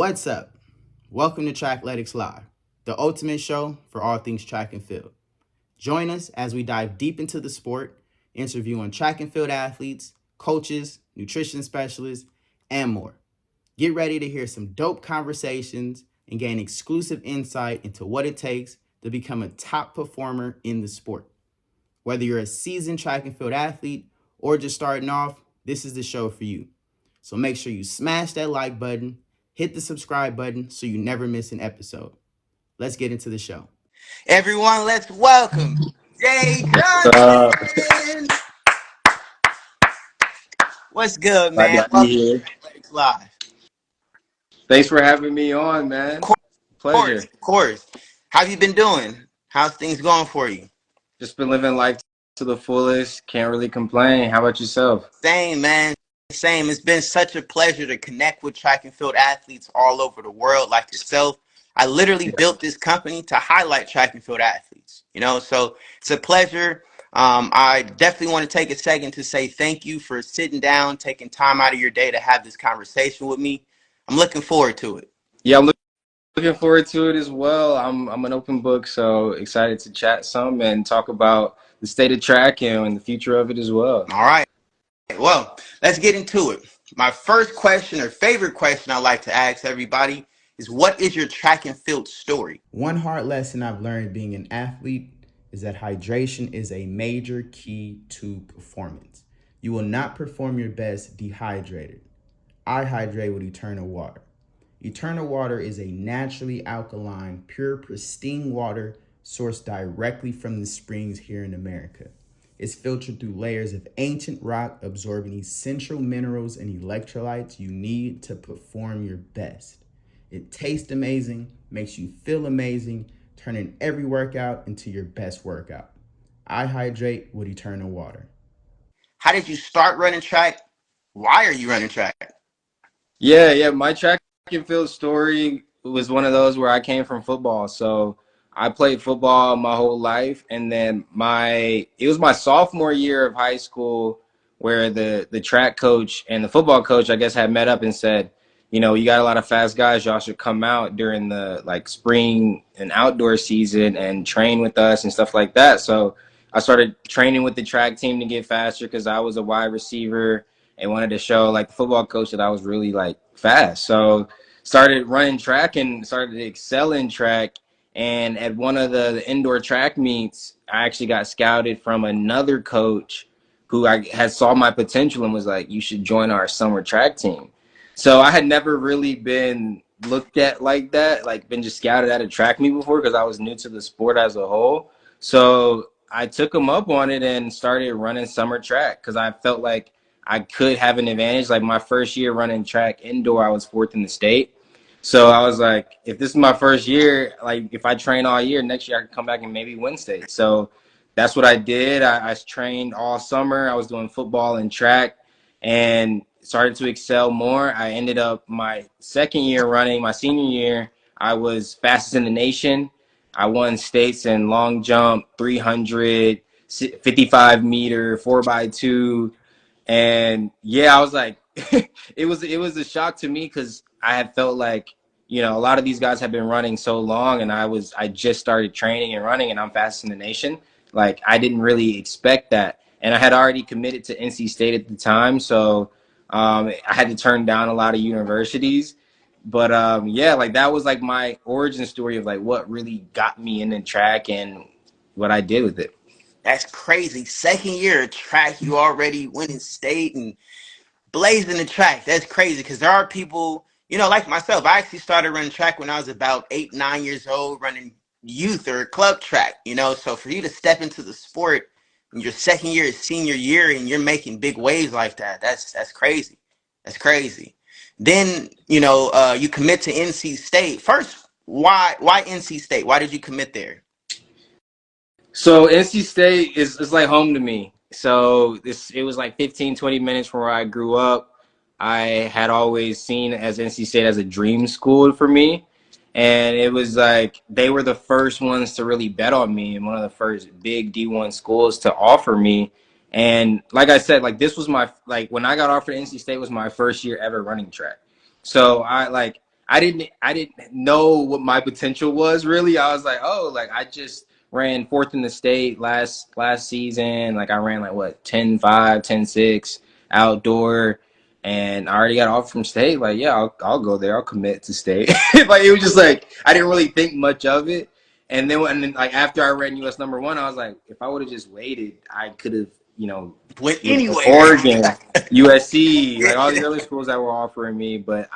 What's up? Welcome to Trackletics Live, the ultimate show for all things track and field. Join us as we dive deep into the sport, interviewing track and field athletes, coaches, nutrition specialists, and more. Get ready to hear some dope conversations and gain exclusive insight into what it takes to become a top performer in the sport. Whether you're a seasoned track and field athlete or just starting off, this is the show for you. So make sure you smash that like button, hit the subscribe button so you never miss an episode. Let's get into the show. Everyone, let's welcome Jay Uh, Johnson. What's good, Glad man? to be Welcome here. to Athletics Live. Thanks for having me on, Of man. course, of course, Pleasure. of course. How have you been doing? How's things going for you? Just been living life to the fullest. Can't really complain. How about yourself? Same, man. Same. It's been such a pleasure to connect with track and field athletes all over the world like yourself. I literally built this company to highlight track and field athletes, so it's a pleasure. I definitely want to take a second to say thank you for sitting down, taking time out of your day to have this conversation with me. I'm looking forward to it. Yeah, I'm looking forward to it as well. I'm an open book, so excited to chat some and talk about the state of track and the future of it as well. All right. Well, let's get into it. My first question or favorite question I like to ask everybody is, what is your track and field story? One hard lesson I've learned being an athlete is that hydration is a major key to performance. You will not perform your best dehydrated. I hydrate with Eternal Water. Eternal Water is a naturally alkaline, pure, pristine water sourced directly from the springs here in America. It's filtered through layers of ancient rock, absorbing essential minerals and electrolytes you need to perform your best. It tastes amazing, makes you feel amazing, turning every workout into your best workout. I hydrate with Eternal Water. How did you start running track? Why are you running track? Yeah. My track and field story was one of those where I came from football. So I played football my whole life, and then it was my sophomore year of high school where the track coach and the football coach, I guess, had met up and said, you got a lot of fast guys. Y'all should come out during the spring and outdoor season and train with us and stuff like that. So I started training with the track team to get faster because I was a wide receiver and wanted to show the football coach that I was really fast. So started running track and started to excel in track. And at one of the indoor track meets, I actually got scouted from another coach who I had saw my potential and was like, you should join our summer track team. So I had never really been looked at like that, been just scouted at a track meet before because I was new to the sport as a whole. So I took him up on it and started running summer track because I felt like I could have an advantage. Like my first year running track indoor, I was fourth in the state. So I was like, if this is my first year, if I train all year, next year I could come back and maybe win state. So that's what I did. I trained all summer. I was doing football and track and started to excel more. I ended up my second year running, my senior year, I was fastest in the nation. I won states in long jump, 300, 55 meter, 4x2. And yeah, I was like, it was a shock to me because I had felt like, a lot of these guys have been running so long, and I just started training and running, and I'm fastest in the nation. Like I didn't really expect that, and I had already committed to NC State at the time, so I had to turn down a lot of universities. But yeah, that was my origin story of what really got me into track and what I did with it. That's crazy. Second year of track, you already winning state and blazing the track. That's crazy because there are people, like myself. I actually started running track when I was about 8, 9 years old, running youth or club track. So for you to step into the sport in your second year, senior year, and you're making big waves like that, that's crazy. That's crazy. Then you commit to NC State first. Why NC State? Why did you commit there? So NC State is like home to me. So it was 15, 20 minutes from where I grew up. I had always seen as NC State as a dream school for me. And it was they were the first ones to really bet on me and one of the first big D1 schools to offer me. And like I said, this was my when I got offered NC State was my first year ever running track. So I didn't know what my potential was really. I was like, oh, like I just ran fourth in the state last season. Like I ran like what 10.5, 10.6 outdoor, and I already got off from state. Like yeah, I'll go there. I'll commit to state. Like it was just like I didn't really think much of it. And then when like after I ran US #1, I was like, if I would have just waited, I could have Went with anywhere. Oregon, USC, like all these other schools that were offering me. But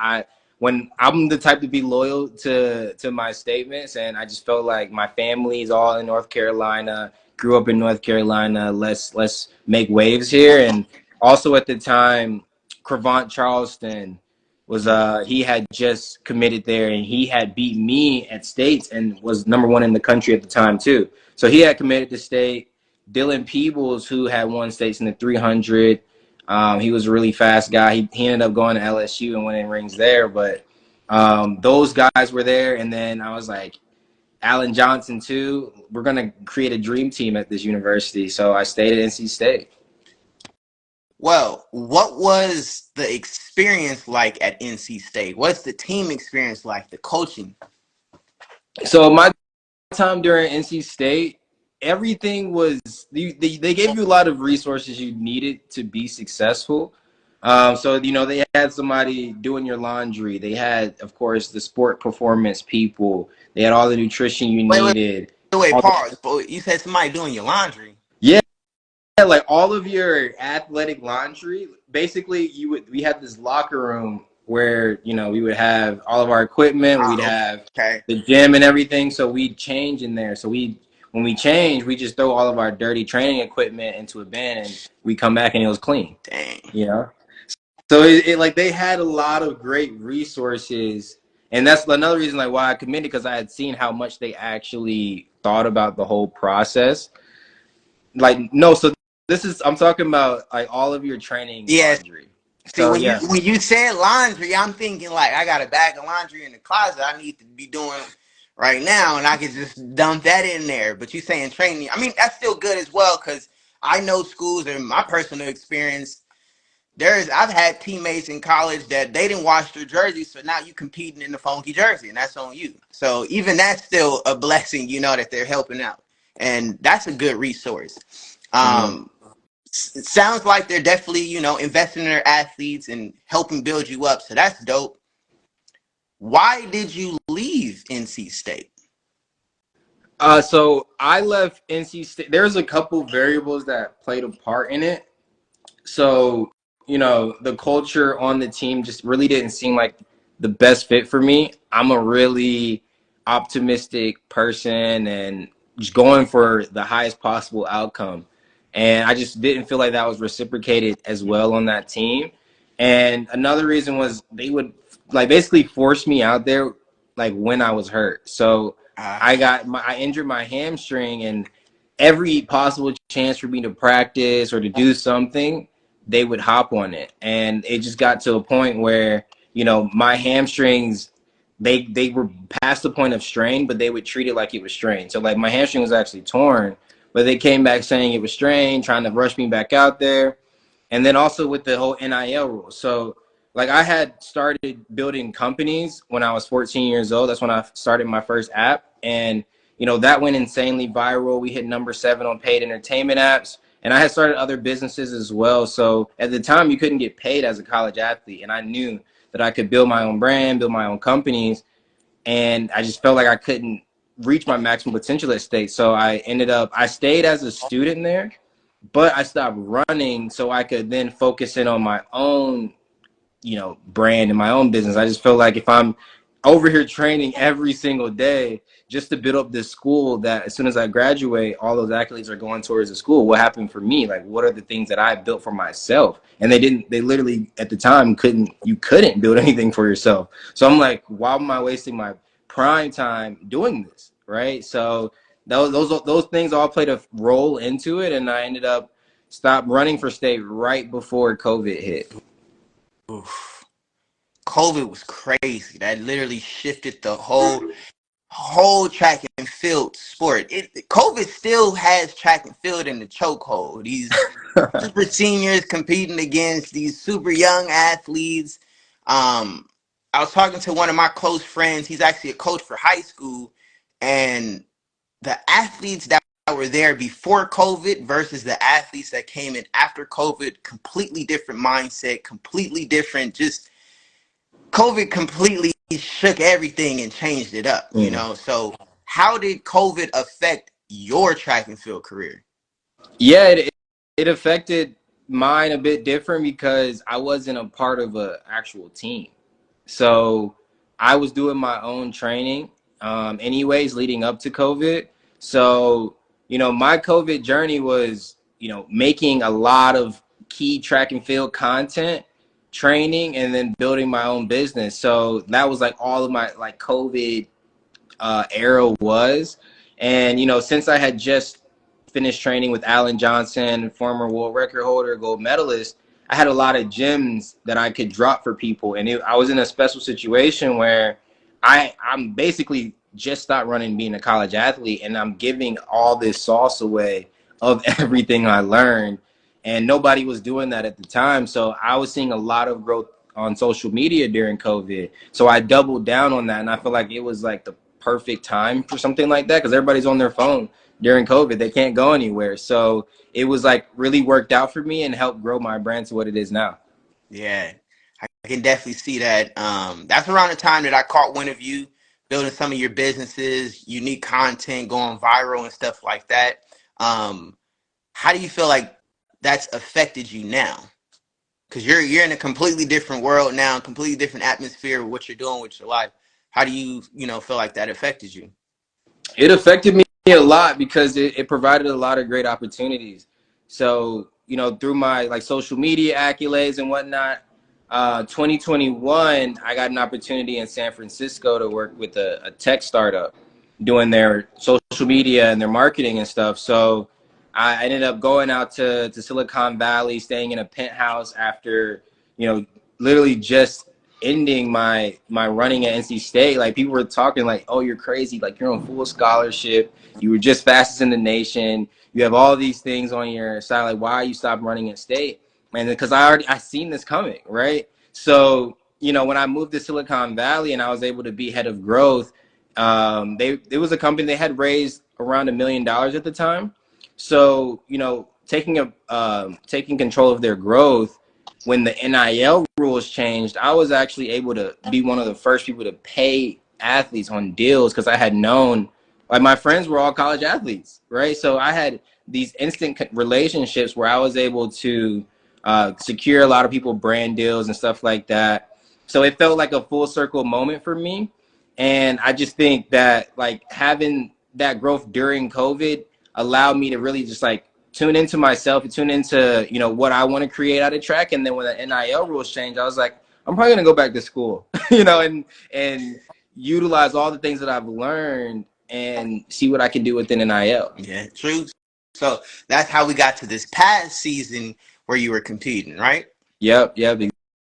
when I'm the type to be loyal to my statements, and I just felt like my family is all in North Carolina, grew up in North Carolina. Let's make waves here. And also at the time, Cravant Charleston was he had just committed there, and he had beat me at states and was #1 in the country at the time too. So he had committed to state. Dylan Peebles, who had won states in the 300. He was a really fast guy. He ended up going to LSU and winning rings there. But those guys were there. And then I was like, Alan Johnson, too. We're going to create a dream team at this university. So I stayed at NC State. Well, what was the experience like at NC State? What's the team experience like, the coaching? So my time during NC State, everything was they gave you a lot of resources you needed to be successful. So they had somebody doing your laundry. They had, of course, the sport performance people. They had all the nutrition you Wait, wait, needed. wait, All the, pause. But you said somebody doing your laundry. yeah, like all of your athletic laundry. Basically, we had this locker room where we would have all of our equipment. We'd Ah, have okay. the gym and everything. So we'd change in there. So when we change, we just throw all of our dirty training equipment into a bin, and we come back and it was clean. Dang. You know. So it like they had a lot of great resources, and that's another reason like why I committed, because I had seen how much they actually thought about the whole process. Like no, so I'm talking about like all of your training Yes. laundry. See, So when you yeah, when you said laundry, I'm thinking like I got a bag of laundry in the closet I need to be doing right now, and I could just dump that in there. But you saying training, I mean that's still good as well because I know schools and my personal experience. I've had teammates in college that they didn't wash their jerseys, so now you competing in the funky jersey, and that's on you. So even that's still a blessing, that they're helping out, and that's a good resource. mm-hmm. It sounds like they're definitely, investing in their athletes and helping build you up. So that's dope. Why did you leave NC State? So I left NC State. There's a couple variables that played a part in it. So the culture on the team just really didn't seem like the best fit for me. I'm a really optimistic person and just going for the highest possible outcome, and I just didn't feel like that was reciprocated as well on that team. And another reason was they would like basically force me out there like when I was hurt. So Uh, I injured my hamstring, and every possible chance for me to practice or to do something, they would hop on it. And it just got to a point where, my hamstrings, they were past the point of strain, but they would treat it like it was strained. So like my hamstring was actually torn, but they came back saying it was strained, trying to rush me back out there. And then also with the whole NIL rule. So like I had started building companies when I was 14 years old. That's when I started my first app. And, that went insanely viral. We hit #7 on paid entertainment apps. And I had started other businesses as well. So at the time, you couldn't get paid as a college athlete. And I knew that I could build my own brand, build my own companies. And I just felt like I couldn't reach my maximum potential at state. So I stayed as a student there, but I stopped running so I could then focus in on my own, brand and my own business. I just feel like if I'm over here training every single day just to build up this school that as soon as I graduate, all those accolades are going towards the school. What happened for me? Like, what are the things that I built for myself? And they literally at the time you couldn't build anything for yourself. So I'm like, why am I wasting my prime time doing this? Right. So those things all played a role into it. And I ended up stopped running for state right before COVID hit. oof. COVID was crazy. That literally shifted the whole track and field sport. COVID still has track and field in the chokehold. These super seniors competing against these super young athletes. Um, I was talking to one of my close friends. He's actually a coach for high school, and the athletes that were there before COVID versus the athletes that came in after COVID, completely different mindset, completely different. Just COVID completely shook everything and changed it up, you Mm. know? So, how did COVID affect your track and field career? Yeah, it affected mine a bit different because I wasn't a part of an actual team. So I was doing my own training, anyways, leading up to COVID. So, my COVID journey was, making a lot of key track and field content, training, and then building my own business. So that was like all of my like COVID era was. And, since I had just finished training with Alan Johnson, former world record holder, gold medalist, I had a lot of gems that I could drop for people. And I was in a special situation where I'm basically just stopped running being a college athlete, and I'm giving all this sauce away of everything I learned. And nobody was doing that at the time. So I was seeing a lot of growth on social media during COVID. So I doubled down on that. And I feel like it was like the perfect time for something like that because everybody's on their phone during COVID. They can't go anywhere. So it was like really worked out for me and helped grow my brand to what it is now. Yeah, I can definitely see that. That's around the time that I caught one of you building some of your businesses, unique content, going viral and stuff like that. Um, how do you feel like that's affected you now? Because you're in a completely different world now, completely different atmosphere with what you're doing with your life. How do you feel like that affected you? It affected me a lot because it provided a lot of great opportunities. So, through my like social media accolades and whatnot, 2021, I got an opportunity in San Francisco to work with a tech startup doing their social media and their marketing and stuff. So I ended up going out to Silicon Valley, staying in a penthouse after, literally just ending my running at NC State. Like people were talking like, "Oh, you're crazy! Like you're on full scholarship. You were just fastest in the nation. You have all these things on your side. Like why are you stop running at State?" And because I seen this coming, right? So when I moved to Silicon Valley and I was able to be head of growth, it was a company they had raised around $1 million at the time. So taking control of their growth when the NIL rules changed, I was actually able to be one of the first people to pay athletes on deals because I had known, like my friends were all college athletes, right? So I had these instant relationships where I was able to secure a lot of people brand deals and stuff like that. So it felt like a full circle moment for me. And I just think that like having that growth during COVID allowed me to really just like tune into myself and tune into, what I want to create out of track. And then when the NIL rules changed, I was like, I'm probably going to go back to school, and utilize all the things that I've learned and see what I can do within NIL. Yeah, true. So that's how we got to this past season where you were competing, right? Yep,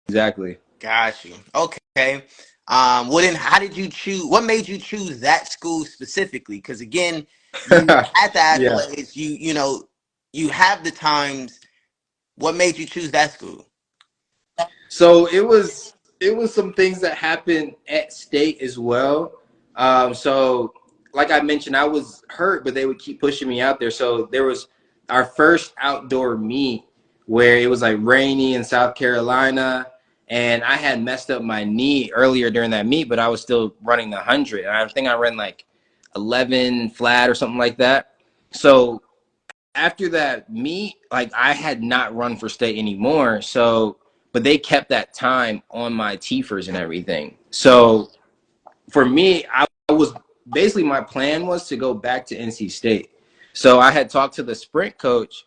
exactly. Got you. Okay. Well then, how did you choose? What made you choose that school specifically? Because again, you had the Yeah. accolades. You have the times. What made you choose that school? So it was some things that happened at State as well. So like I mentioned, I was hurt, but they would keep pushing me out there. So there was our first outdoor meet where it was like rainy in South Carolina, and I had messed up my knee earlier during that meet, but I was still running the 100. And I think I ran like 11 flat or something like that. So after that meet, like I had not run for State anymore. So, but they kept that time on my TFers and everything. So for me, I was basically my plan was to go back to NC State. So I had talked to the sprint coach,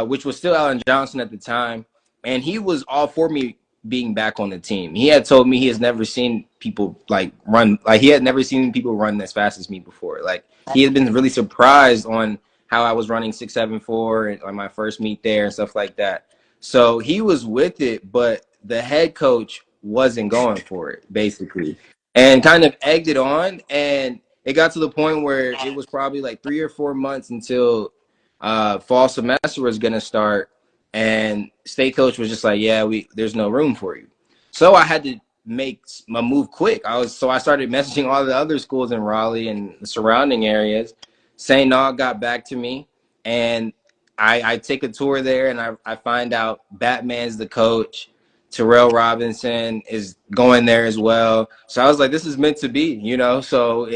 which was still Alan Johnson at the time, and he was all for me being back on the team. He had told me he has never seen people like run, like he had never seen people run as fast as me before. Like he had been really surprised on how I was running 6.74 and on my first meet there and stuff like that. So he was with it, but the head coach wasn't going for it basically, and kind of egged it on. And it got to the point where it was probably like 3 or 4 months until fall semester was going to start. And State coach was just like, yeah, there's no room for you. So I had to make my move quick. I started messaging all the other schools in Raleigh and the surrounding areas. St. Aug got back to me, and I take a tour there, and I find out Batman's the coach. Terrell Robinson is going there as well. So I was like, this is meant to be, you know. So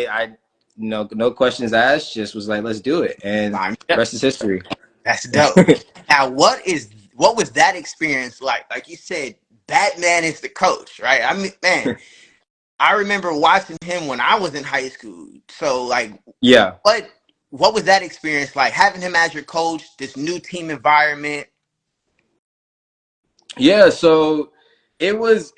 no questions asked, just was like, let's do it, and the rest is history. That's dope. Now, what was that experience like? Like you said, Batman is the coach, right? I mean, man, I remember watching him when I was in high school. So, like, Yeah. what was that experience like? Having him as your coach, this new team environment. Yeah, so it was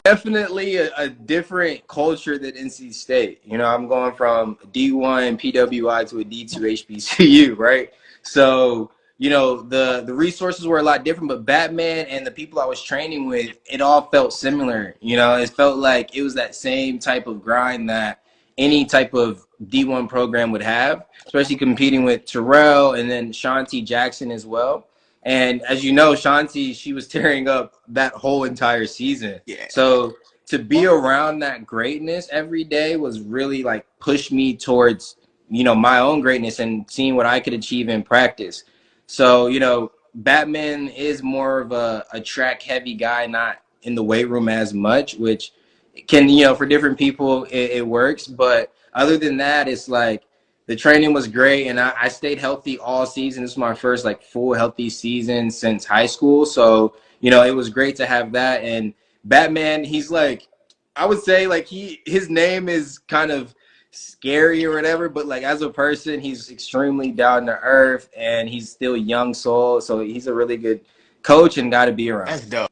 definitely a different culture than NC State. You know, I'm going from D1 PWI to a D2 HBCU, right? So, you know, the resources were a lot different, but Batman and the people I was training with, it all felt similar. You know, it felt like it was that same type of grind that any type of D1 program would have, especially competing with Terrell and then Shanti Jackson as well. And as you know, Shanti, she was tearing up that whole entire season. Yeah. So to be around that greatness every day was really like pushed me towards, you know, my own greatness and seeing what I could achieve in practice. So, you know, Batman is more of a track heavy guy, not in the weight room as much, which can, you know, for different people, it works. But other than that, it's like, the training was great, and I stayed healthy all season. This was my first like full healthy season since high school. So, you know, it was great to have that. And Batman, he's like, I would say like his name is kind of scary or whatever, but like as a person, he's extremely down to earth, and he's still young soul. So he's a really good coach and got to be around. That's dope.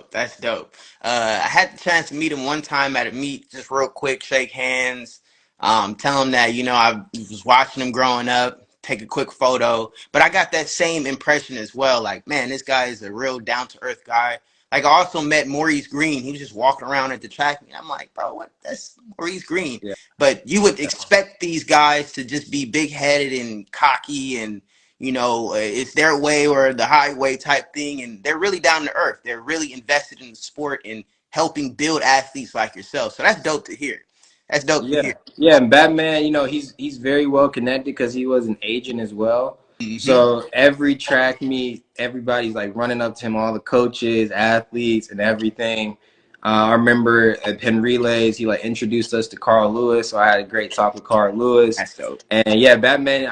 That's dope. I had the chance to meet him one time at a meet, just real quick, shake hands, tell him that, you know, I was watching him growing up, take a quick photo. But I got that same impression as well. Like, man, this guy is a real down to earth guy. Like, I also met Maurice Green. He was just walking around at the track. And I'm like, bro, what? That's Maurice Green. Yeah. But you would expect these guys to just be big headed and cocky and, you know, it's their way or the highway type thing. And they're really down to earth. They're really invested in the sport and helping build athletes like yourself. So that's dope to hear. That's dope to Yeah, hear. yeah, and Batman, you know, he's very well connected because he was an agent as well. Mm-hmm. So every track meet, everybody's like running up to him, all the coaches, athletes, and everything. I remember at Penn Relays, he like introduced us to Carl Lewis, so I had a great talk with Carl Lewis. That's dope. And yeah, Batman,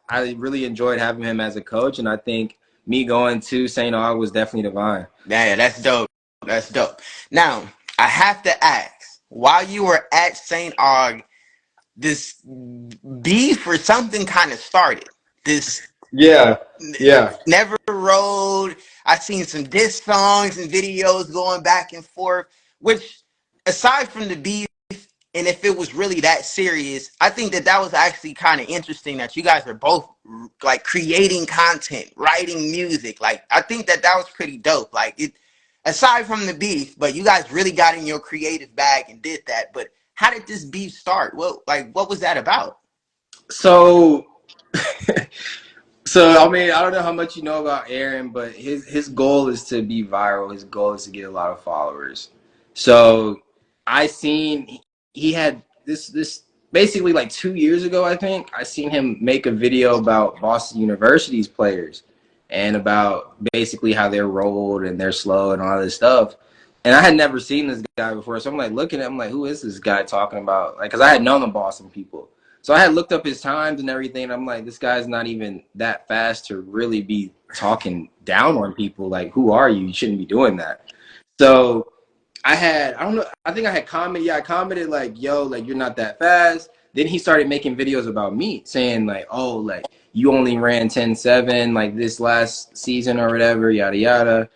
I really enjoyed having him as a coach, and I think me going to St. Aug was definitely divine. Yeah, that's dope. That's dope. Now, I have to ask, while you were at St. Aug, this beef or something kind of started. This Yeah, yeah. Never Road. I seen some diss songs and videos going back and forth, which aside from the beef, and if it was really that serious, I think that was actually kind of interesting that you guys are both like creating content, writing music. Like, I think that was pretty dope. Like, it, aside from the beef, but you guys really got in your creative bag and did that. But how did this beef start? What was that about? So So I mean, I don't know how much you know about Aaron, but his goal is to be viral. His goal is to get a lot of followers. So I seen he had this basically like 2 years ago, I think. I seen him make a video about Boston University's players and about basically how they're rolled and they're slow and all this stuff. And I had never seen this guy before, so I'm like looking at him like, who is this guy talking about? Like, because I had known the Boston people. So I had looked up his times and everything, and I'm like, this guy's not even that fast to really be talking down on people. Like, who are you? You shouldn't be doing that. So I don't know, I think I had commented, yeah, I commented like, yo, like, you're not that fast. Then he started making videos about me saying like, oh, like, you only ran 10.7 like this last season or whatever, yada, yada.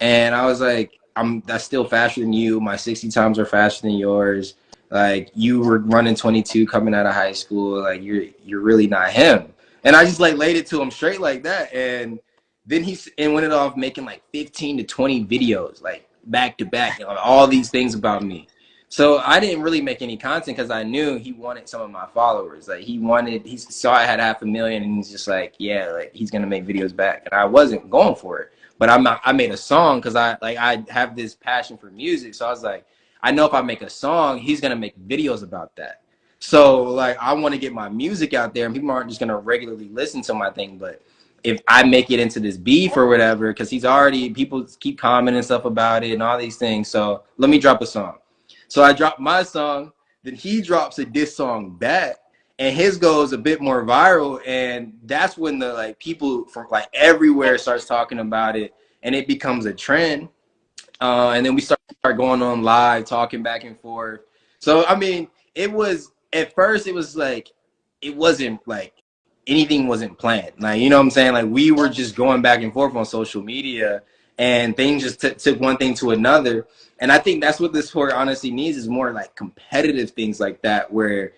And I was like, that's still faster than you. My 60 times are faster than yours. Like, you were running 22 coming out of high school. Like, you're really not him. And I just like laid it to him straight like that. And then went it off making like 15 to 20 videos, like back to back, you know, all these things about me. So I didn't really make any content because I knew he wanted some of my followers. Like, he saw I had 500,000 and he's just like, yeah, like, he's going to make videos back. And I wasn't going for it. But I made a song because I have this passion for music. So I was like, I know if I make a song, he's gonna make videos about that. So like I want to get my music out there, and people aren't just gonna regularly listen to my thing. But if I make it into this beef or whatever, because people keep commenting stuff about it and all these things. So let me drop a song. So I drop my song, then he drops a diss song back, and his goes a bit more viral, and that's when the like people from like everywhere starts talking about it, and it becomes a trend. And then we start going on live, talking back and forth. So I mean, it was at first it was like it wasn't like anything wasn't planned. Like you know what I'm saying? Like we were just going back and forth on social media, and things just took one thing to another. And I think that's what this sport honestly needs is more like competitive things like that, where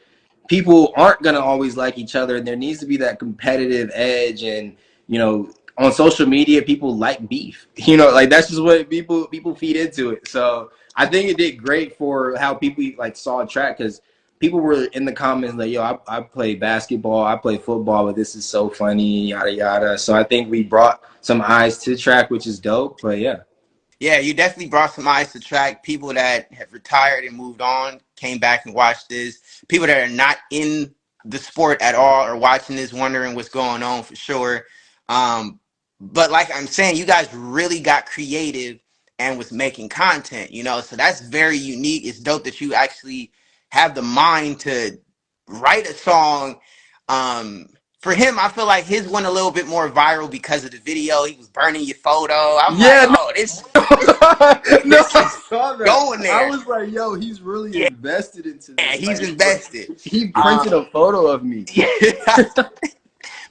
people aren't gonna always like each other, and there needs to be that competitive edge. And you know, on social media, people like beef. You know, like that's just what people feed into it. So I think it did great for how people like saw track, because people were in the comments like, "Yo, I play basketball, I play football, but this is so funny, yada yada." So I think we brought some eyes to track, which is dope. But yeah. Yeah, you definitely brought some eyes to track. People that have retired and moved on came back and watched this. People that are not in the sport at all are watching this, wondering what's going on for sure. But like I'm saying, you guys really got creative and was making content, you know, so that's very unique. It's dope that you actually have the mind to write a song. For him, I feel like his went a little bit more viral because of the video. He was burning your photo. I'm like, Yeah, oh, this no, this I is saw that. going I there. was like, yo, he's really Yeah, invested into this. he's Like, invested. he printed a photo of me. Yeah.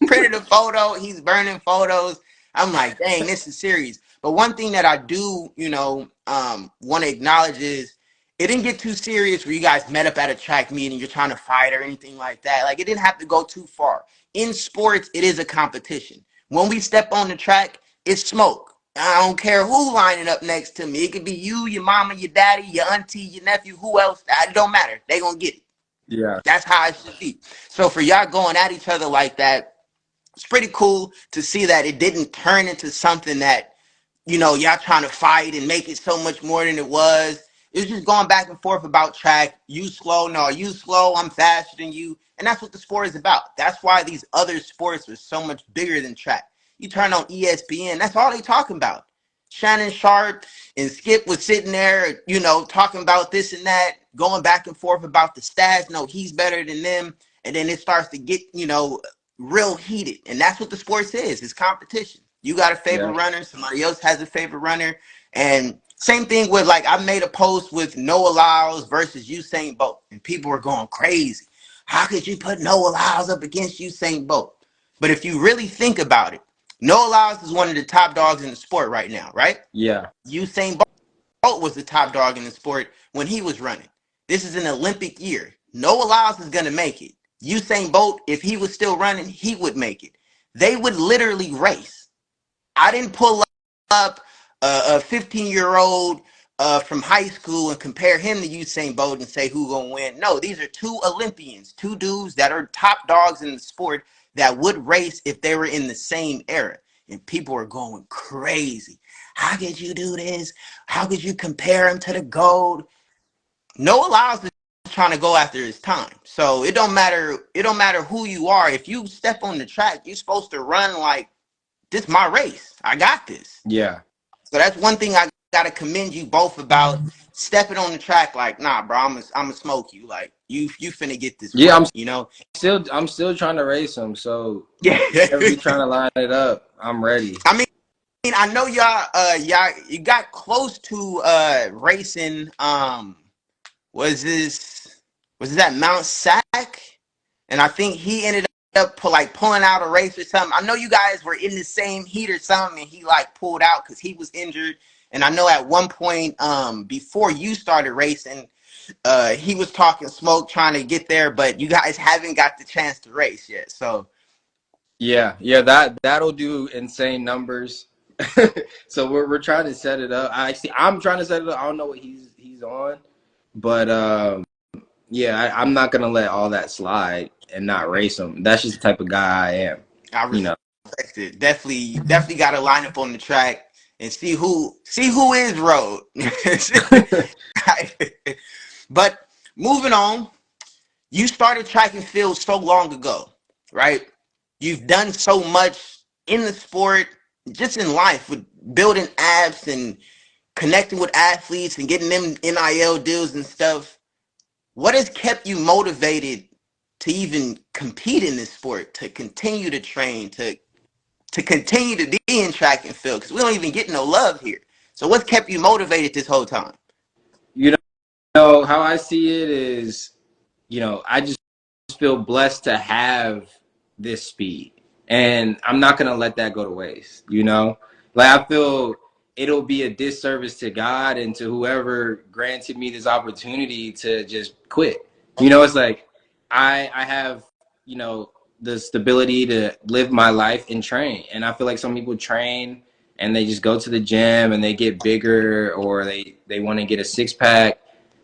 Printed a photo. He's burning photos. I'm like, dang, this is serious. But one thing that I do, you know, want to acknowledge is it didn't get too serious where you guys met up at a track meeting, you're trying to fight or anything like that. Like it didn't have to go too far. In sports, it is a competition. When we step on the track, it's smoke. I don't care who lining up next to me. It could be you, your mama, your daddy, your auntie, your nephew, who else. It don't matter. They gonna get it. Yeah, That's how it should be. So for y'all going at each other like that, it's pretty cool to see that it didn't turn into something that, you know, y'all trying to fight and make it so much more than it was. It was just going back and forth about track. You slow, no, you slow, I'm faster than you. And that's what the sport is about. That's why these other sports are so much bigger than track. You turn on ESPN, that's all they talking about. Shannon Sharp and Skip was sitting there, you know, talking about this and that, going back and forth about the stats. No, he's better than them. And then it starts to get, you know, real heated. And that's what the sports is. It's competition. You got a favorite yeah, runner, somebody else has a favorite runner. And same thing with like I made a post with Noah Lyles versus Usain Bolt, and people were going crazy. How could you put Noah Lyles up against Usain Bolt? But if you really think about it, Noah Lyles is one of the top dogs in the sport right now, right? yeah, Usain Bolt was the top dog in the sport when he was running. This is an Olympic year. Noah Lyles is going to make it. Usain Bolt, if he was still running, he would make it. They would literally race. I didn't pull up a 15-year-old from high school and compare him to Usain Bolt and say who gonna win. No, these are two Olympians, two dudes that are top dogs in the sport that would race if they were in the same era. And people are going crazy. How could you do this? How could you compare him to the GOAT? Noah Lyles is trying to go after his time. So it don't matter. It don't matter who you are. If you step on the track, you're supposed to run like this is my race. I got this. yeah, So that's one thing I gotta commend you both about stepping on the track. Like, nah, bro, I'm gonna smoke you. Like, you finna get this yeah. work. You know? I'm still trying to race him. So Yeah. whenever we trying to line it up, I'm ready. I mean, I know y'all you got close to racing. Was this was it at Mount Sac? And I think he ended up like pulling out a race or something. I know you guys were in the same heat or something, and he like pulled out because he was injured. And I know at one point, before you started racing, he was talking smoke trying to get there, but you guys haven't got the chance to race yet. So Yeah, yeah. That'll do insane numbers. So we're trying to set it up. I'm trying to set it up. I don't know what he's on, but yeah, I'm not gonna let all that slide and not race him. That's just the type of guy I am. I You know. respect it. Definitely got to line up on the track. and see who is road. But moving on, you started track and field so long ago, right? You've done so much in the sport, just in life, with building apps and connecting with athletes and getting them NIL deals and stuff. What has kept you motivated to even compete in this sport, to continue to train, to continue to be in track and field? Because we don't even get no love here. So what's kept you motivated this whole time? You know, how I see it is, I just feel blessed to have this speed. And I'm not going to let that go to waste. Like, I feel it'll be a disservice to God and to whoever granted me this opportunity to just quit. It's like I have, the stability to live my life and train. And I feel like some people train and they just go to the gym and they get bigger, or they want to get a six pack.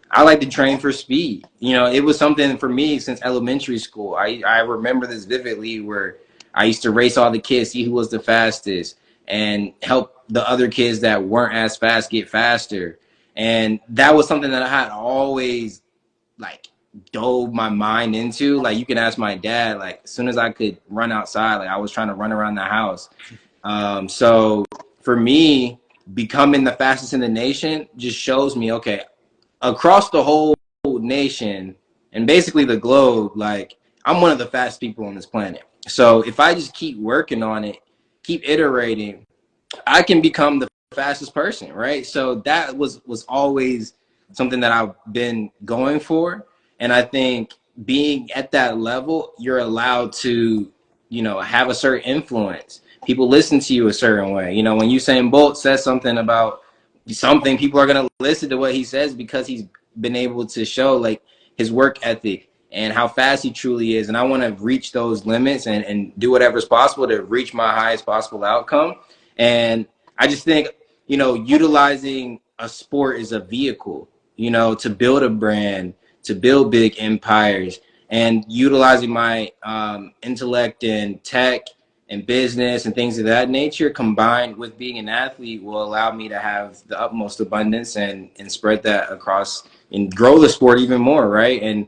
I like to train for speed. It was something for me since elementary school. I remember this vividly, where I used to race all the kids, see who was the fastest, and help the other kids that weren't as fast get faster. And that was something that I had always, like, dove my mind into. Like, you can ask my dad, like, as soon as I could run outside, like, I was trying to run around the house. So for me, becoming the fastest in the nation just shows me, okay, across the whole nation and basically the globe, like, I'm one of the fastest people on this planet. So if I just keep working on it, keep iterating, I can become the fastest person, right? So that was always something that I've been going for. And I think being at that level, you're allowed to, have a certain influence. People listen to you a certain way. When Usain Bolt says something about something, people are going to listen to what he says because he's been able to show, like, his work ethic and how fast he truly is. And I want to reach those limits and do whatever's possible to reach my highest possible outcome. And I just think, utilizing a sport is a vehicle, to build a brand, to build big empires, and utilizing my intellect and tech and business and things of that nature combined with being an athlete will allow me to have the utmost abundance and spread that across and grow the sport even more, right? And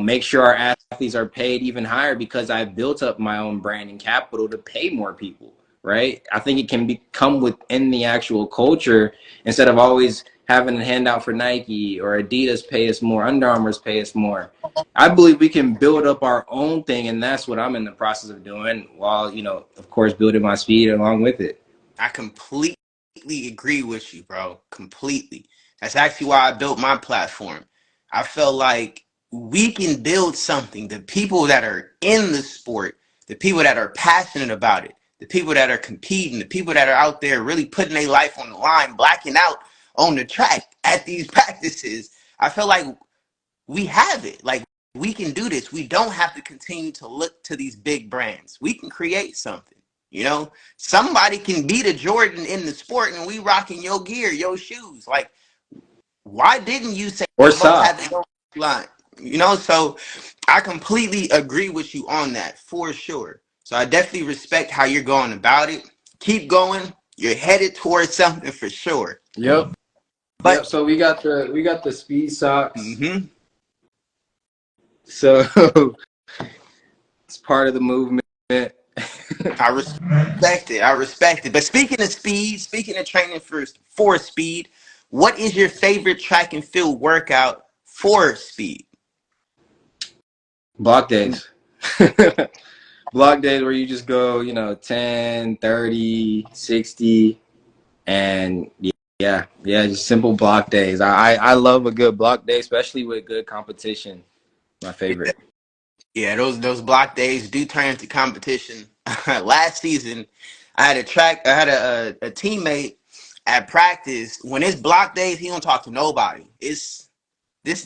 make sure our athletes are paid even higher because I've built up my own brand and capital to pay more people, right? I think it can become within the actual culture instead of always having a handout for Nike or Adidas pay us more, Under Armour's pay us more. I believe we can build up our own thing, and that's what I'm in the process of doing while, of course, building my speed along with it. I completely agree with you, bro. Completely. That's actually why I built my platform. I felt like we can build something. The people that are in the sport, the people that are passionate about it, the people that are competing, the people that are out there really putting their life on the line, blacking out on the track at these practices. I feel like we have it. Like, we can do this. We don't have to continue to look to these big brands. We can create something. Somebody can beat a Jordan in the sport, and we rocking your gear, your shoes. Like, why didn't you say Or both have socks. their own line? So I completely agree with you on that, for sure. So I definitely respect how you're going about it. Keep going. You're headed towards something for sure. Yep. Yep. But So we got the speed socks. mhm, So it's part of the movement. I respect it. I respect it. But speaking of speed, speaking of training for speed, what is your favorite track and field workout for speed? Block days. Block days where you just go, 10, 30, 60, and just simple block days. I love a good block day, especially with good competition. My favorite. Yeah, those block days do turn into competition. Last season, I had a teammate at practice. When it's block days, he don't talk to nobody. It's this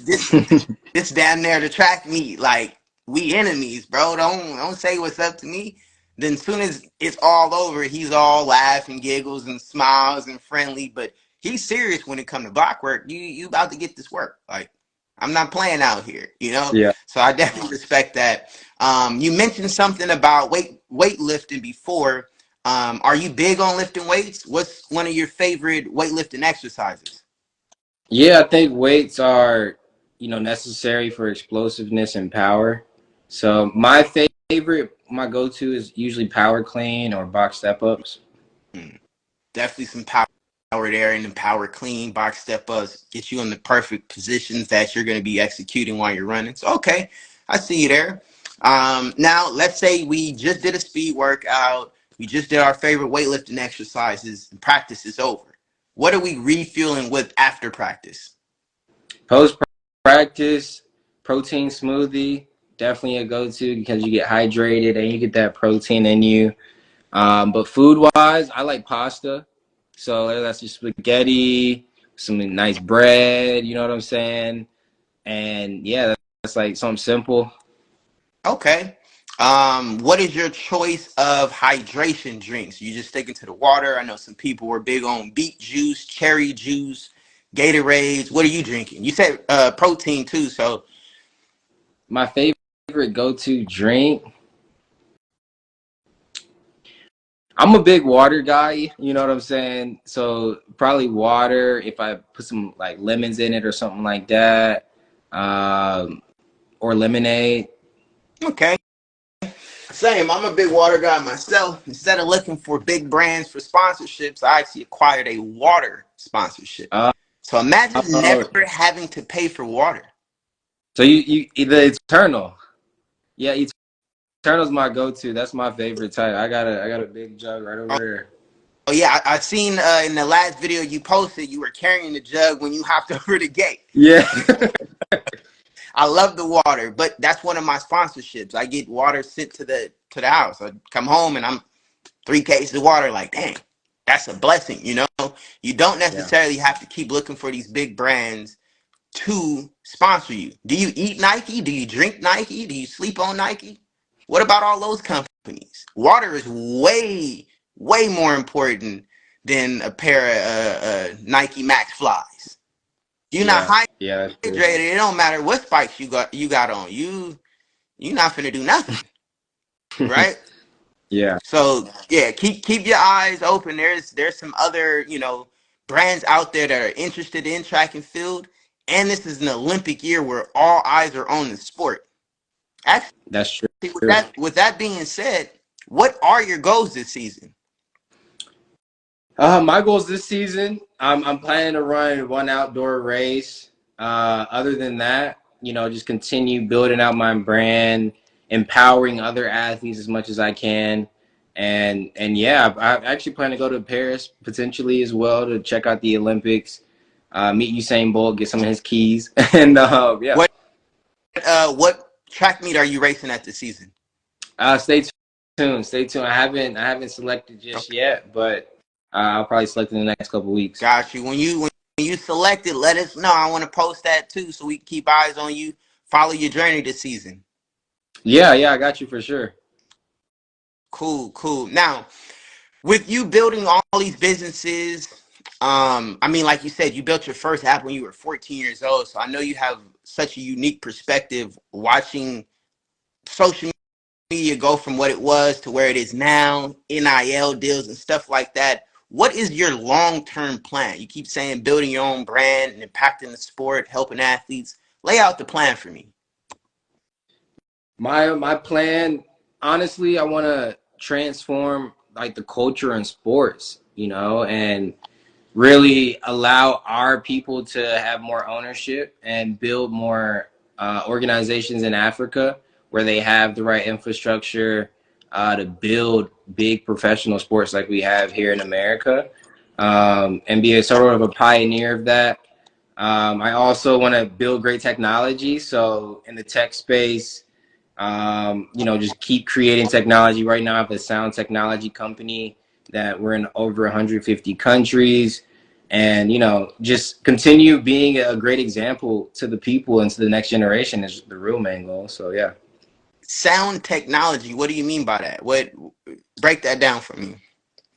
this damn near the track meet. Like, we enemies, bro. Don't say what's up to me. Then soon as it's all over, he's all laughing, giggles, and smiles and friendly. But he's serious when it comes to block work. You about to get this work. Like, I'm not playing out here. Yeah. So I definitely respect that. You mentioned something about weightlifting before. Are you big on lifting weights? What's one of your favorite weightlifting exercises? Yeah, I think weights are, necessary for explosiveness and power. So my favorite, my go-to is usually power clean or box step ups. Hmm. Definitely some power there, and then power clean, box step ups, get you in the perfect positions that you're going to be executing while you're running. So, okay, I see you there. Now, let's say we just did a speed workout, we just did our favorite weightlifting exercises, and practice is over. What are we refueling with after practice? Post practice, protein smoothie, definitely a go-to because you get hydrated and you get that protein in you. But food-wise, I like pasta. So that's just spaghetti, some nice bread, you know what I'm saying? And yeah, that's like something simple. Okay. What is your choice of hydration drinks? You just sticking to the water? I know some people were big on beet juice, cherry juice, Gatorades. What are you drinking? You said protein too, so My favorite go-to drink, I'm a big water guy, you know what I'm saying? So probably water if I put some like lemons in it or something like that. Um, or lemonade. okay. Same. I'm a big water guy myself. Instead of looking for big brands for sponsorships, I actually acquired a water sponsorship. Uh, So imagine uh, never having to pay for water. so you the Eternal. Yeah, Eternal's my go-to. That's my favorite type. I got a big jug right over there. Oh yeah, I seen in the last video you posted, you were carrying the jug when you hopped over the gate. Yeah. I love the water, but that's one of my sponsorships. I get water sent to the house. I come home and I'm 3 cases of water. Like, dang, that's a blessing. You don't Yeah. necessarily have to keep looking for these big brands to sponsor you. Do you eat Nike? Do you drink Nike? Do you sleep on Nike? What about all those companies? Water is way more important than a pair of Nike Max Flies. You're not Yeah. Yeah, that's true. hydrated. It don't matter what spikes you got on. You're not finna do nothing, right? Yeah. So yeah, keep your eyes open. There's some other brands out there that are interested in track and field, and this is an Olympic year where all eyes are on the sport. Actually, That's true. with that being said, what are your goals this season? My goals this season, I'm planning to run one outdoor race. Other than that, just continue building out my brand, empowering other athletes as much as I can. And yeah, I actually plan to go to Paris potentially as well to check out the Olympics, meet Usain Bolt, get some of his keys, and yeah. What track meet are you racing at this season? Stay tuned. Stay tuned. I haven't selected just Okay, yet, but I'll probably select in the next couple weeks. got you. When you select it, let us know. I want to post that too, so we can keep eyes on you. Follow your journey this season. Yeah, yeah, I got you for sure. Cool, cool. Now, with you building all these businesses, I mean, like you said, you built your first app when you were 14 years old. So I know you have such a unique perspective watching social media go from what it was to where it is now, NIL deals and stuff like that. What is your long-term plan? You keep saying building your own brand and impacting the sport, helping athletes. Lay out the plan for me. My plan, honestly, I want to transform like the culture in sports, and really allow our people to have more ownership and build more organizations in Africa where they have the right infrastructure to build big professional sports like we have here in America, and be a sort of a pioneer of that. I also want to build great technology. So in the tech space, just keep creating technology. Right now, I have a sound technology company that we're in over 150 countries, and just continue being a great example to the people and to the next generation is the real main goal. So yeah. Sound technology. What do you mean by that? What break that down for me?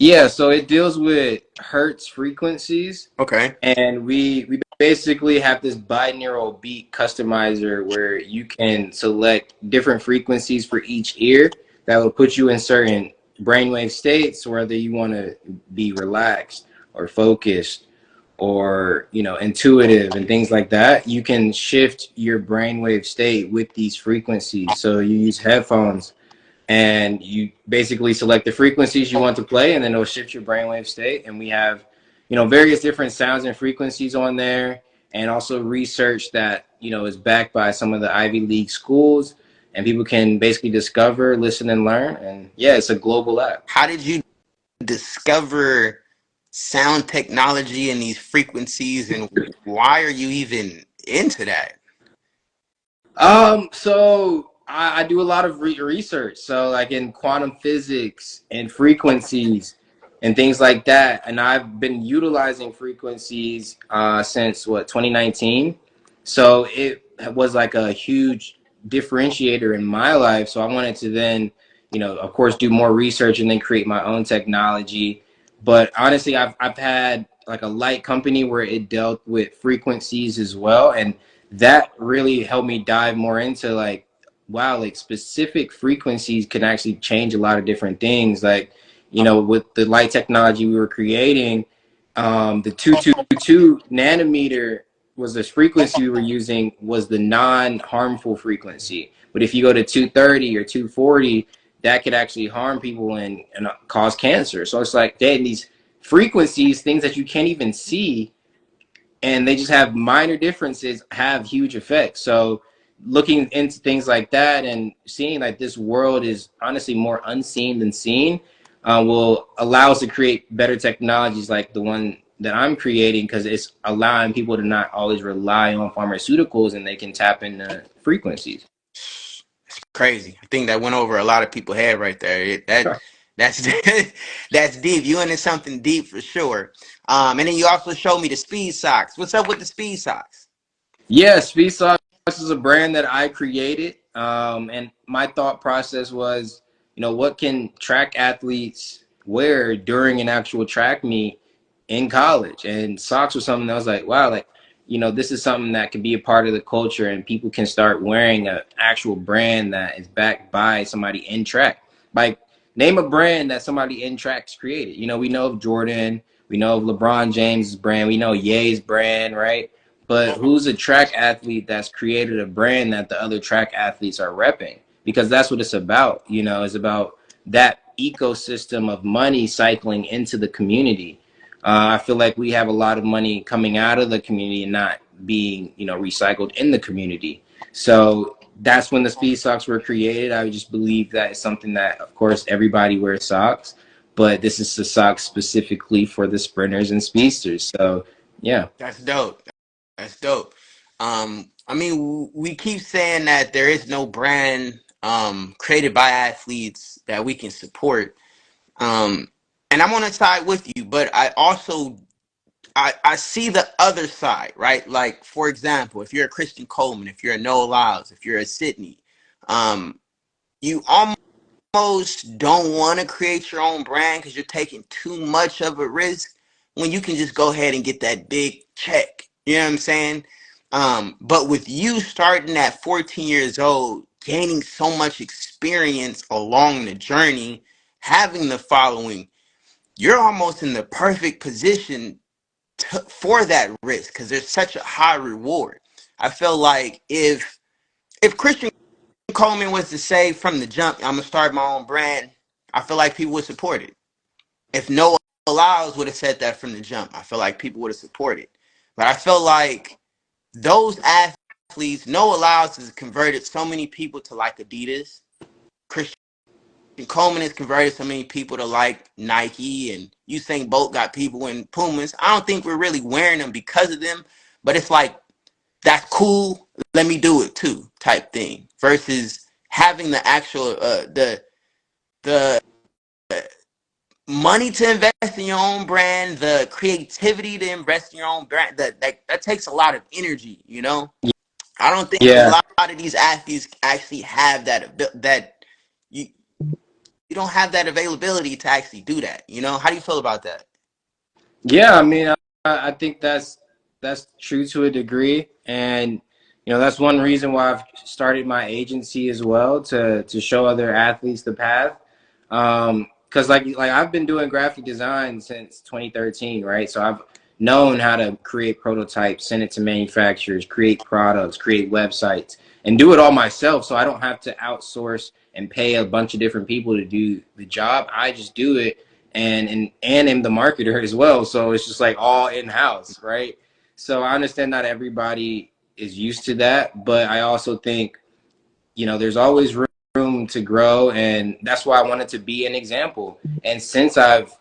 Yeah, so it deals with hertz frequencies, Okay. and we basically have this binaural beat customizer where you can select different frequencies for each ear that will put you in certain brainwave states, whether you want to be relaxed or focused or, you know, intuitive and things like that. You can shift your brainwave state with these frequencies. So you use headphones and you basically select the frequencies you want to play, and then it'll shift your brainwave state. And we have, you know, various different sounds and frequencies on there, and also research that, you know, is backed by some of the Ivy League schools, and people can basically discover, listen, and learn. And yeah, it's a global app. How did you discover sound technology and these frequencies, and why are you even into that? So I do a lot of research. So like in quantum physics and frequencies and things like that. And I've been utilizing frequencies since what, 2019. So it was like a huge differentiator in my life. So I wanted to then, you know, of course, do more research and then create my own technology. But honestly, I've had like a light company where it dealt with frequencies as well. And that really helped me dive more into like, wow, like specific frequencies can actually change a lot of different things. Like, you know, with the light technology we were creating, the 222 nanometer was this frequency we were using, was the non-harmful frequency. But if you go to 230 or 240, that could actually harm people and cause cancer. So it's like, they had these frequencies, things that you can't even see, and they just have minor differences, have huge effects. So looking into things like that and seeing like this world is honestly more unseen than seen, will allow us to create better technologies like the one that I'm creating, because it's allowing people to not always rely on pharmaceuticals, and they can tap into frequencies. It's crazy. I think that went over a lot of people's head right there. That's that's deep. You into something deep for sure. And then you also showed me the speed socks. What's up with the speed socks? Yeah, Speed Sauce is a brand that I created. And my thought process was, you know, what can track athletes wear during an actual track meet in college? And socks was something that I was like, wow, like, you know, this is something that can be a part of the culture, and people can start wearing an actual brand that is backed by somebody in track. Like, name a brand that somebody in track's created. You know, we know of Jordan, we know of LeBron James's brand, we know Ye's brand, right? But who's a track athlete that's created a brand that the other track athletes are repping? Because that's what it's about. You know, it's about that ecosystem of money cycling into the community. I feel like we have a lot of money coming out of the community and not being, you know, recycled in the community. So that's when the speed socks were created. I just believe that it's something that, of course, everybody wears socks, but this is the socks specifically for the sprinters and speedsters. So yeah. That's dope. That's dope. I mean, we keep saying that there is no brand created by athletes that we can support. Um, and I'm on the side with you, but I also I see the other side, right? Like, for example, if you're a Christian Coleman, if you're a Noah Lyles, if you're a Sydney, um, you almost don't want to create your own brand because you're taking too much of a risk when you can just go ahead and get that big check. You know what I'm saying? But with you starting at 14 years old, gaining so much experience along the journey, having the following, you're almost in the perfect position for that risk because there's such a high reward. I feel like if Christian Coleman was to say from the jump, I'm gonna start my own brand, I feel like people would support it. If Noah Lyles would have said that from the jump, I feel like people would have supported. But I feel like those athletes, Noah Lyles has converted so many people to like Adidas. Christian Coleman has converted so many people to like Nike, and Usain Bolt got people in Pumas. I don't think we're really wearing them because of them, but it's like, that's cool, let me do it too type thing versus having the actual the money to invest in your own brand, the creativity to invest in your own brand. That takes a lot of energy, you know. I don't think a Yeah. lot of these athletes actually have that you you don't have that availability to actually do that, you know. How do you feel about that? Yeah, I mean, I think that's true to a degree, and you know that's one reason why I've started my agency as well, to show other athletes the path. because like I've been doing graphic design since 2013, right? So I've known how to create prototypes, send it to manufacturers, create products, create websites, and do it all myself. So I don't have to outsource and pay a bunch of different people to do the job. I just do it, and am the marketer as well. So it's just like all in house, right? So I understand not everybody is used to that, but I also think, there's always room to grow, and that's why I wanted to be an example. And since I've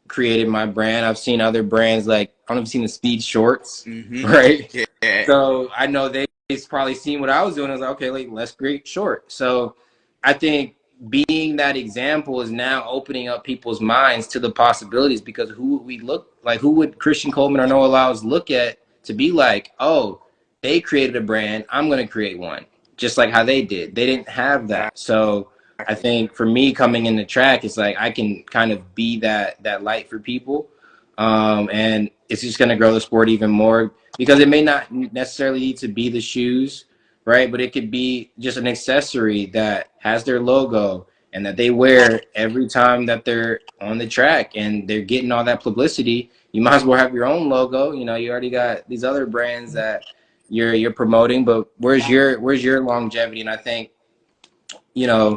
created my brand, I've seen other brands, like I don't know if you've seen the Speed Shorts, Mm-hmm. right? Yeah. So I know they've probably seen what I was doing. I was like, okay, like, let's create short. So I think being that example is now opening up people's minds to the possibilities, because who would we look like? Who would Christian Coleman or Noah Lyles look at to be like, oh, they created a brand, I'm going to create one, just like how they did. They didn't have that. So I Exactly. think for me coming in the track, it's like I can kind of be that light for people, and it's just going to grow the sport even more, because it may not necessarily need to be the shoes, right? But it could be just an accessory that has their logo and that they wear every time that they're on the track and they're getting all that publicity. You might as well have your own logo. You already got these other brands that you're promoting, but where's your longevity? And I think, yeah,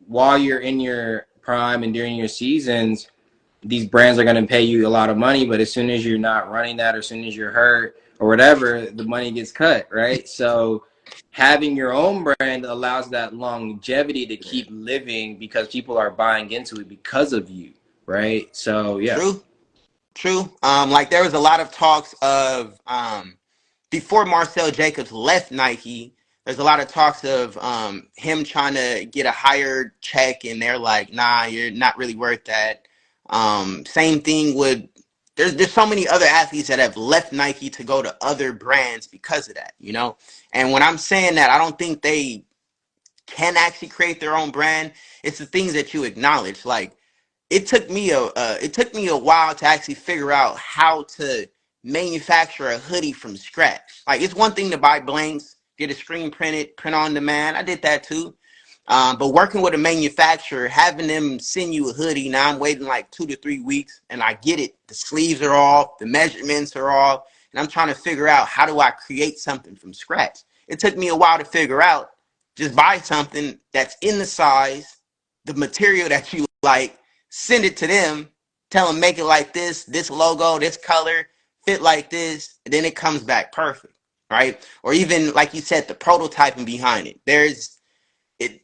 while you're in your prime and during your seasons, these brands are going to pay you a lot of money, but as soon as you're not running that, or as soon as you're hurt or whatever, the money gets cut, right? So having your own brand allows that longevity to keep living, because people are buying into it because of you, right? So yeah. True. True. Like there was a lot of talks of before Marcel Jacobs left Nike. There's a lot of talks of him trying to get a higher check, and they're like, "Nah, you're not really worth that." Same thing with there's so many other athletes that have left Nike to go to other brands because of that, you know. And when I'm saying that, I don't think they can actually create their own brand. It's the things that you acknowledge, like it took me a while to actually figure out how to manufacture a hoodie from scratch. Like it's one thing to buy blanks, get a screen printed, print on demand. I did that too. But working with a manufacturer, having them send you a hoodie, now I'm waiting like 2 to 3 weeks, and I get it. The sleeves are off, the measurements are off, and I'm trying to figure out how do I create something from scratch. It took me a while to figure out. Just buy something that's in the size, the material that you like, send it to them, tell them make it like this logo, this color, fit like this, and then it comes back perfect, right? Or even like you said, the prototyping behind it. It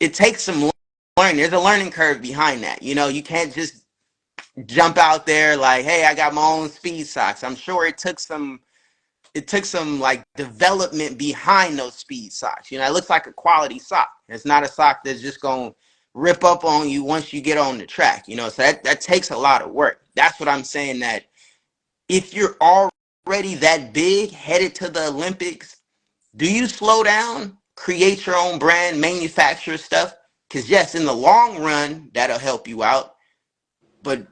it takes some learning. There's a learning curve behind that. You can't just jump out there like, hey, I got my own speed socks. I'm sure it took some like development behind those speed socks. It looks like a quality sock. It's not a sock that's just going to rip up on you once you get on the track. So that takes a lot of work. That's what I'm saying, that if you're already that big, headed to the Olympics, do you slow down, create your own brand, manufacture stuff? Because yes, in the long run, that'll help you out. But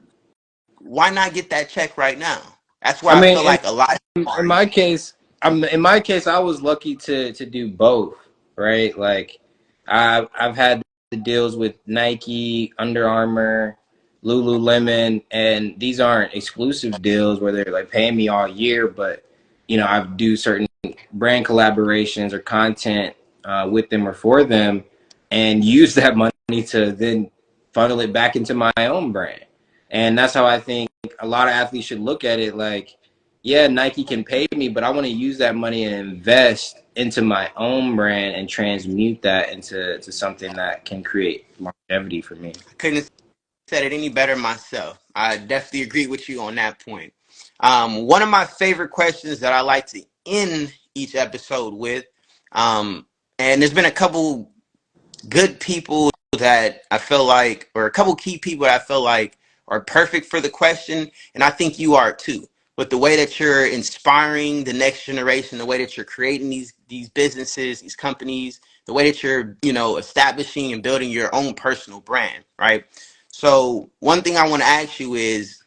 why not get that check right now? That's where I I feel mean, like a lot in are. my case, I was lucky to do both, right? Like I've had the deals with Nike, Under Armour, Lululemon, and these aren't exclusive deals where they're like paying me all year, but I do certain brand collaborations or content with them or for them, and use that money to then funnel it back into my own brand. And that's how I think a lot of athletes should look at it. Like, yeah, Nike can pay me, but I want to use that money and invest into my own brand and transmute that into something that can create longevity for me. I couldn't have said it any better myself. I definitely agree with you on that point. One of my favorite questions that I like to end each episode with, and there's been a couple good people that I feel like, or a couple key people that I feel like are perfect for the question, and I think you are too. With the way that you're inspiring the next generation, the way that you're creating these businesses, these companies, the way that you're establishing and building your own personal brand, right? So one thing I want to ask you is,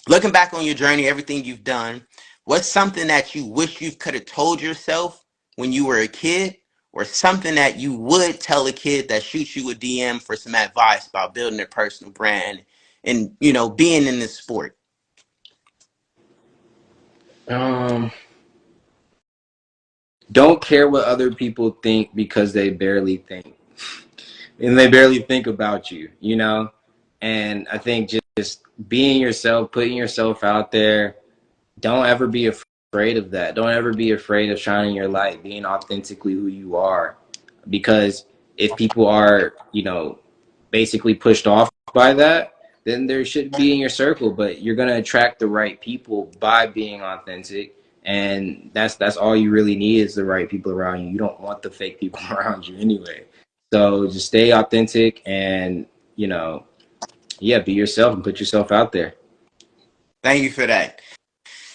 looking back on your journey, everything you've done, what's something that you wish you could have told yourself when you were a kid, or something that you would tell a kid that shoots you a DM for some advice about building their personal brand and, you know, being in this sport? Um, don't care what other people think because they barely think. And they barely think about you, you know? And I think just being yourself, putting yourself out there, don't ever be afraid of that. Don't ever be afraid of shining your light, being authentically who you are. Because if people are, you know, basically pushed off by that, then there should be in your circle, but you're going to attract the right people by being authentic. And that's all you really need is the right people around you. You don't want the fake people around you anyway. So just stay authentic and, you know, yeah, be yourself and put yourself out there. Thank you for that.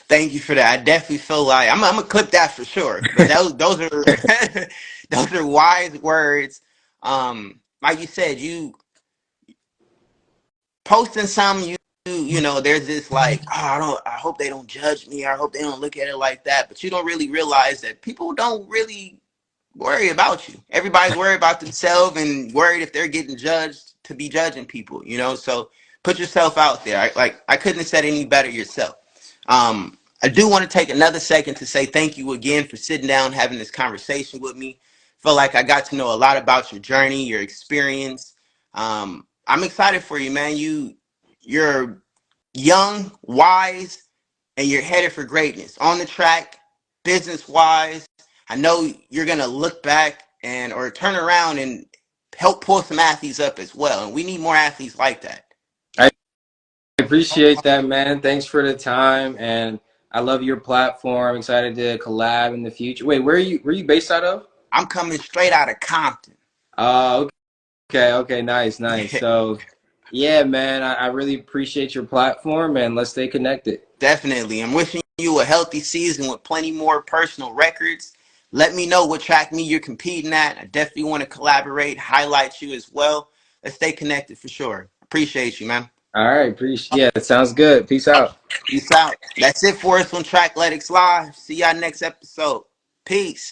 Thank you for that. I definitely feel like I'm gonna clip that for sure. But those are those are wise words. Like you said, you posting some you know, there's this like, oh, I hope they don't judge me, or I hope they don't look at it like that. But you don't really realize that people don't really worry about you. Everybody's worried about themselves and worried if they're getting judged to be judging people, you know? So put yourself out there. I couldn't have said any better yourself. I do want to take another second to say thank you again for sitting down, having this conversation with me. Feel like I got to know a lot about your journey, your experience. I'm excited for you, man. You're young, wise, and you're headed for greatness on the track, business wise. I know you're gonna look back and or turn around and help pull some athletes up as well. And we need more athletes like that. I appreciate that, man. Thanks for the time, and I love your platform. Excited to collab in the future. Wait, where are you based out of? I'm coming straight out of Compton. Okay, okay, nice, nice. So, yeah, man, I really appreciate your platform, and let's stay connected. Definitely. I'm wishing you a healthy season with plenty more personal records. Let me know what track meet you're competing at. I definitely want to collaborate, highlight you as well. Let's stay connected for sure. Appreciate you, man. All right, appreciate. Yeah, it sounds good. Peace out. Peace out. That's it for us on Trackletics Live. See y'all next episode. Peace.